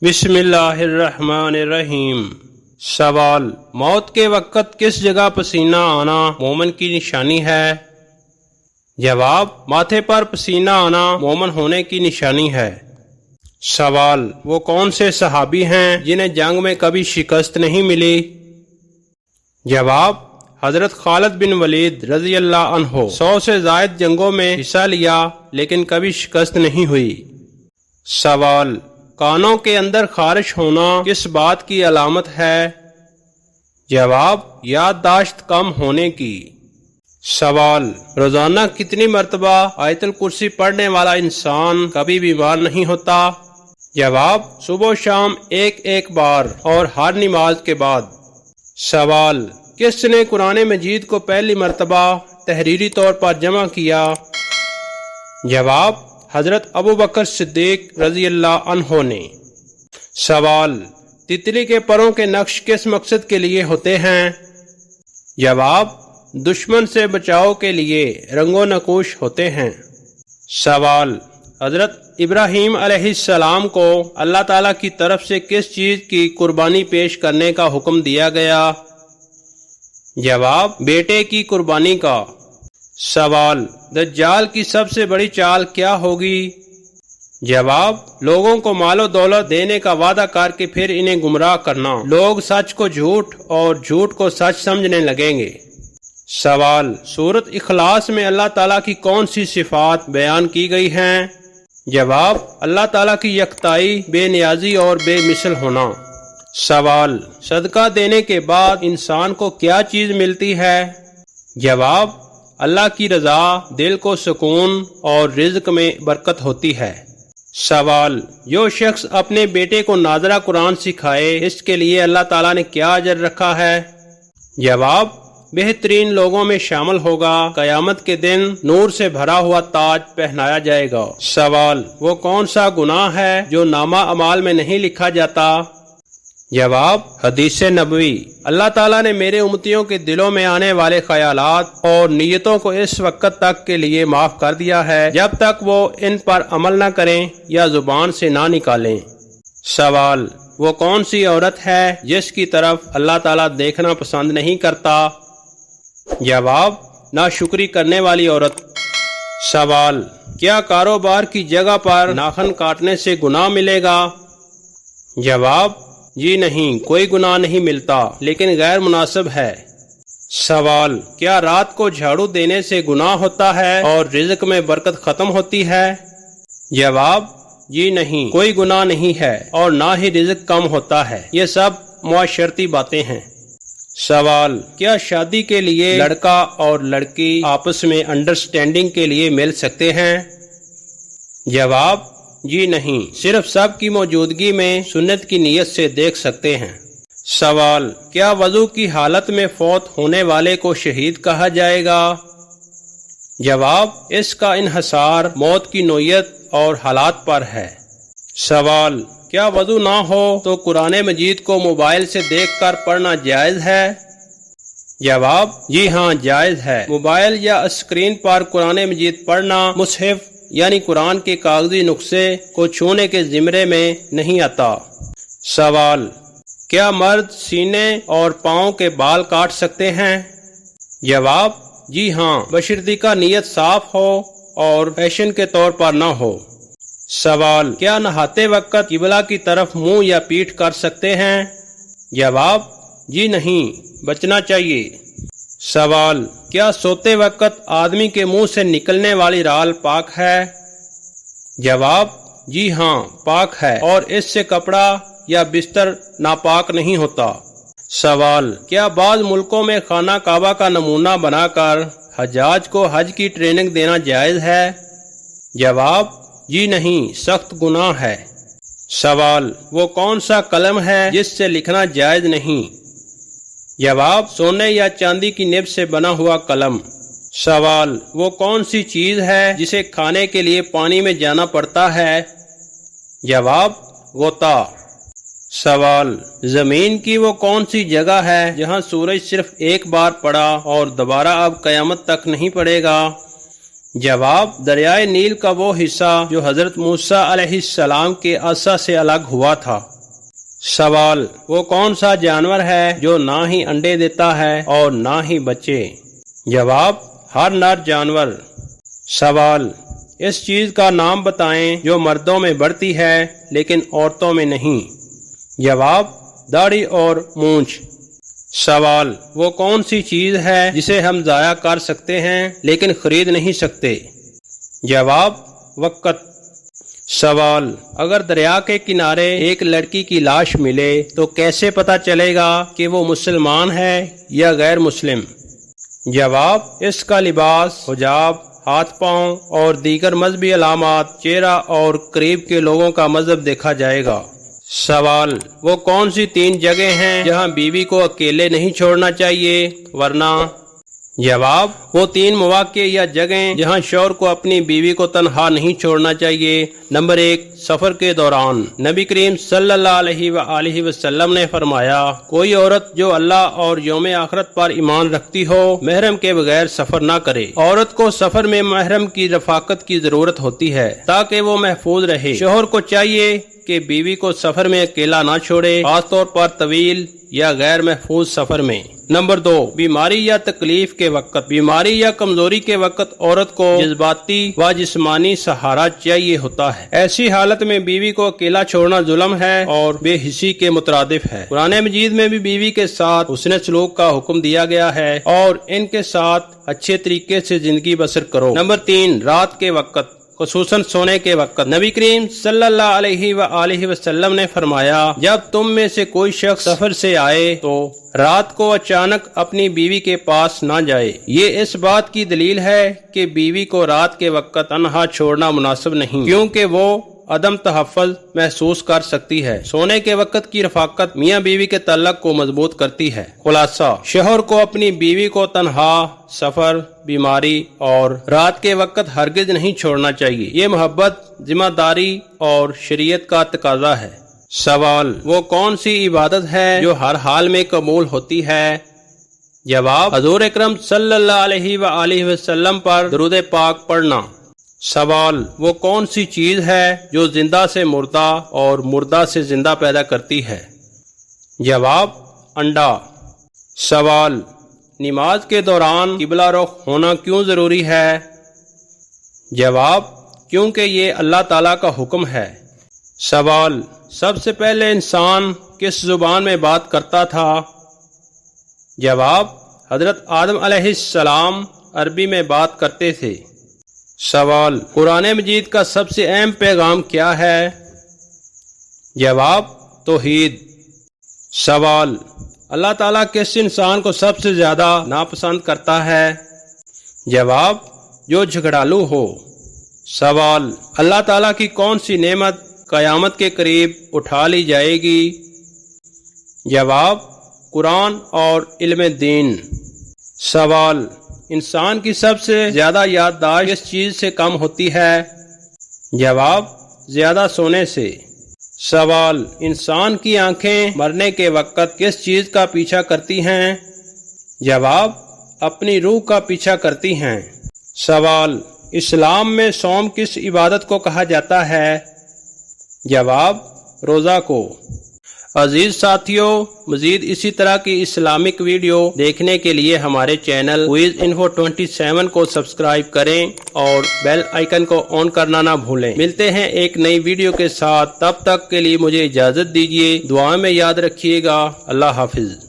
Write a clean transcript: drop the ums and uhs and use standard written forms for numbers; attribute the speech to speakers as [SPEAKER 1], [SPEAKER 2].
[SPEAKER 1] بسم اللہ الرحمن الرحیم۔ سوال: موت کے وقت کس جگہ پسینہ آنا مومن کی نشانی ہے؟ جواب: ماتھے پر پسینہ آنا مومن ہونے کی نشانی ہے۔ سوال: وہ کون سے صحابی ہیں جنہیں جنگ میں کبھی شکست نہیں ملی؟ جواب: حضرت خالد بن ولید رضی اللہ عنہ 100 سے زائد جنگوں میں حصہ لیا لیکن کبھی شکست نہیں ہوئی۔ سوال: کانوں کے اندر خارش ہونا کس بات کی علامت ہے؟ جواب: یادداشت کم ہونے کی۔ سوال: روزانہ کتنی مرتبہ آیت الکرسی پڑھنے والا انسان کبھی بیمار نہیں ہوتا؟ جواب: صبح و شام ایک بار اور ہر نماز کے بعد۔ سوال: کس نے قرآن مجید کو پہلی مرتبہ تحریری طور پر جمع کیا؟ جواب: حضرت ابو بکر صدیق رضی اللہ عنہ نے۔ سوال: تتلی کے پروں کے نقش کس مقصد کے لیے ہوتے ہیں؟ جواب: دشمن سے بچاؤ کے لیے رنگ و نقوش ہوتے ہیں۔ سوال: حضرت ابراہیم علیہ السلام کو اللہ تعالیٰ کی طرف سے کس چیز کی قربانی پیش کرنے کا حکم دیا گیا؟ جواب: بیٹے کی قربانی کا۔ سوال: دجال کی سب سے بڑی چال کیا ہوگی؟ جواب: لوگوں کو مال و دولت دینے کا وعدہ کر کے پھر انہیں گمراہ کرنا۔ لوگ سچ کو جھوٹ اور جھوٹ کو سچ سمجھنے لگیں گے۔ سوال: سورۃ اخلاص میں اللہ تعالیٰ کی کون سی صفات بیان کی گئی ہیں؟ جواب: اللہ تعالیٰ کی یکتائی، بے نیازی اور بے مثل ہونا۔ سوال: صدقہ دینے کے بعد انسان کو کیا چیز ملتی ہے؟ جواب: اللہ کی رضا، دل کو سکون اور رزق میں برکت ہوتی ہے۔ سوال: جو شخص اپنے بیٹے کو ناظرہ قرآن سکھائے اس کے لیے اللہ تعالیٰ نے کیا اجر رکھا ہے؟ جواب: بہترین لوگوں میں شامل ہوگا، قیامت کے دن نور سے بھرا ہوا تاج پہنایا جائے گا۔ سوال: وہ کون سا گناہ ہے جو نامہ اعمال میں نہیں لکھا جاتا؟ جواب: حدیث نبوی، اللہ تعالیٰ نے میرے امتیوں کے دلوں میں آنے والے خیالات اور نیتوں کو اس وقت تک کے لیے معاف کر دیا ہے جب تک وہ ان پر عمل نہ کریں یا زبان سے نہ نکالیں۔ سوال: وہ کون سی عورت ہے جس کی طرف اللہ تعالیٰ دیکھنا پسند نہیں کرتا؟ جواب: ناشکری کرنے والی عورت۔ سوال: کیا کاروبار کی جگہ پر ناخن کاٹنے سے گناہ ملے گا؟ جواب: جی نہیں، کوئی گناہ نہیں ملتا لیکن غیر مناسب ہے۔ سوال: کیا رات کو جھاڑو دینے سے گناہ ہوتا ہے اور رزق میں برکت ختم ہوتی ہے؟ جواب: جی نہیں، کوئی گناہ نہیں ہے اور نہ ہی رزق کم ہوتا ہے، یہ سب معاشرتی باتیں ہیں۔ سوال: کیا شادی کے لیے لڑکا اور لڑکی آپس میں انڈرسٹینڈنگ کے لیے مل سکتے ہیں؟ جواب: جی نہیں، صرف سب کی موجودگی میں سنت کی نیت سے دیکھ سکتے ہیں۔ سوال: کیا وضو کی حالت میں فوت ہونے والے کو شہید کہا جائے گا؟ جواب: اس کا انحصار موت کی نوعیت اور حالات پر ہے۔ سوال: کیا وضو نہ ہو تو قرآن مجید کو موبائل سے دیکھ کر پڑھنا جائز ہے؟ جواب: جی ہاں، جائز ہے۔ موبائل یا اسکرین پر قرآن مجید پڑھنا مصحف یعنی قرآن کے کاغذی نسخے کو چھونے کے زمرے میں نہیں آتا۔ سوال: کیا مرد سینے اور پاؤں کے بال کاٹ سکتے ہیں؟ جواب: جی ہاں، بشرطیکہ نیت صاف ہو اور فیشن کے طور پر نہ ہو۔ سوال: کیا نہاتے وقت قبلہ کی طرف منہ یا پیٹھ کر سکتے ہیں؟ جواب: جی نہیں، بچنا چاہیے۔ سوال: کیا سوتے وقت آدمی کے منہ سے نکلنے والی رال پاک ہے؟ جواب: جی ہاں، پاک ہے اور اس سے کپڑا یا بستر ناپاک نہیں ہوتا۔ سوال: کیا بعض ملکوں میں خانہ کعبہ کا نمونہ بنا کر حجاج کو حج کی ٹریننگ دینا جائز ہے؟ جواب: جی نہیں، سخت گناہ ہے۔ سوال: وہ کون سا قلم ہے جس سے لکھنا جائز نہیں؟ جواب: سونے یا چاندی کی نب سے بنا ہوا قلم۔ سوال: وہ کون سی چیز ہے جسے کھانے کے لیے پانی میں جانا پڑتا ہے؟ جواب: غوطہ۔ سوال: زمین کی وہ کون سی جگہ ہے جہاں سورج صرف ایک بار پڑا اور دوبارہ اب قیامت تک نہیں پڑے گا؟ جواب: دریائے نیل کا وہ حصہ جو حضرت موسیٰ علیہ السلام کے عصا سے الگ ہوا تھا۔ سوال: وہ کون سا جانور ہے جو نہ ہی انڈے دیتا ہے اور نہ ہی بچے؟ جواب: ہر نر جانور۔ سوال: اس چیز کا نام بتائیں جو مردوں میں بڑھتی ہے لیکن عورتوں میں نہیں۔ جواب: داڑھی اور مونچھ۔ سوال: وہ کون سی چیز ہے جسے ہم ضائع کر سکتے ہیں لیکن خرید نہیں سکتے؟ جواب: وقت۔ سوال: اگر دریا کے کنارے ایک لڑکی کی لاش ملے تو کیسے پتہ چلے گا کہ وہ مسلمان ہے یا غیر مسلم؟ جواب: اس کا لباس، حجاب، ہاتھ پاؤں اور دیگر مذہبی علامات، چہرہ اور قریب کے لوگوں کا مذہب دیکھا جائے گا۔ سوال: وہ کون سی 3 جگہیں ہیں جہاں بیوی کو اکیلے نہیں چھوڑنا چاہیے ورنہ؟ جواب: وہ 3 مواقع یا جگہیں جہاں شوہر کو اپنی بیوی کو تنہا نہیں چھوڑنا چاہیے۔ نمبر 1، سفر کے دوران۔ نبی کریم صلی اللہ علیہ وآلہ وسلم نے فرمایا، کوئی عورت جو اللہ اور یوم آخرت پر ایمان رکھتی ہو محرم کے بغیر سفر نہ کرے۔ عورت کو سفر میں محرم کی رفاقت کی ضرورت ہوتی ہے تاکہ وہ محفوظ رہے۔ شوہر کو چاہیے کہ بیوی کو سفر میں اکیلا نہ چھوڑے، خاص طور پر طویل یا غیر محفوظ سفر میں۔ نمبر 2، بیماری یا تکلیف کے وقت۔ بیماری یا کمزوری کے وقت عورت کو جذباتی و جسمانی سہارا چاہیے ہوتا ہے۔ ایسی حالت میں بیوی کو اکیلا چھوڑنا ظلم ہے اور بے حسی کے مترادف ہے۔ قرآن مجید میں بھی بیوی کے ساتھ حسن سلوک کا حکم دیا گیا ہے اور ان کے ساتھ اچھے طریقے سے زندگی بسر کرو۔ نمبر 3، رات کے وقت، خصوصاً سونے کے وقت۔ نبی کریم صلی اللہ علیہ وآلہ وسلم نے فرمایا، جب تم میں سے کوئی شخص سفر سے آئے تو رات کو اچانک اپنی بیوی کے پاس نہ جائے۔ یہ اس بات کی دلیل ہے کہ بیوی کو رات کے وقت تنہا چھوڑنا مناسب نہیں، کیونکہ وہ عدم تحفظ محسوس کر سکتی ہے۔ سونے کے وقت کی رفاقت میاں بیوی کے تعلق کو مضبوط کرتی ہے۔ خلاصہ: شوہر کو اپنی بیوی کو تنہا، سفر، بیماری اور رات کے وقت ہرگز نہیں چھوڑنا چاہیے۔ یہ محبت، ذمہ داری اور شریعت کا تقاضا ہے۔ سوال: وہ کون سی عبادت ہے جو ہر حال میں قبول ہوتی ہے؟ جواب: حضور اکرم صلی اللہ علیہ وآلہ وسلم پر درود پاک پڑھنا۔ سوال: وہ کون سی چیز ہے جو زندہ سے مردہ اور مردہ سے زندہ پیدا کرتی ہے؟ جواب: انڈا۔ سوال: نماز کے دوران قبلہ رخ ہونا کیوں ضروری ہے؟ جواب: کیونکہ یہ اللہ تعالیٰ کا حکم ہے۔ سوال: سب سے پہلے انسان کس زبان میں بات کرتا تھا؟ جواب: حضرت آدم علیہ السلام عربی میں بات کرتے تھے۔ سوال: قرآن مجید کا سب سے اہم پیغام کیا ہے؟ جواب: توحید۔ سوال: اللہ تعالیٰ کس انسان کو سب سے زیادہ ناپسند کرتا ہے؟ جواب: جو جھگڑالو ہو۔ سوال: اللہ تعالیٰ کی کون سی نعمت قیامت کے قریب اٹھا لی جائے گی؟ جواب: قرآن اور علم دین۔ سوال: انسان کی سب سے زیادہ یادداشت کس چیز سے کم ہوتی ہے؟ جواب: زیادہ سونے سے۔ سوال: انسان کی آنکھیں مرنے کے وقت کس چیز کا پیچھا کرتی ہیں؟ جواب: اپنی روح کا پیچھا کرتی ہیں۔ سوال: اسلام میں صوم کس عبادت کو کہا جاتا ہے؟ جواب: روزہ کو۔ عزیز ساتھیوں، مزید اسی طرح کی اسلامک ویڈیو دیکھنے کے لیے ہمارے چینل QuizInfo27 کو سبسکرائب کریں اور بیل آئیکن کو آن کرنا نہ بھولیں۔ ملتے ہیں ایک نئی ویڈیو کے ساتھ، تب تک کے لیے مجھے اجازت دیجیے۔ دعا میں یاد رکھیے گا۔ اللہ حافظ۔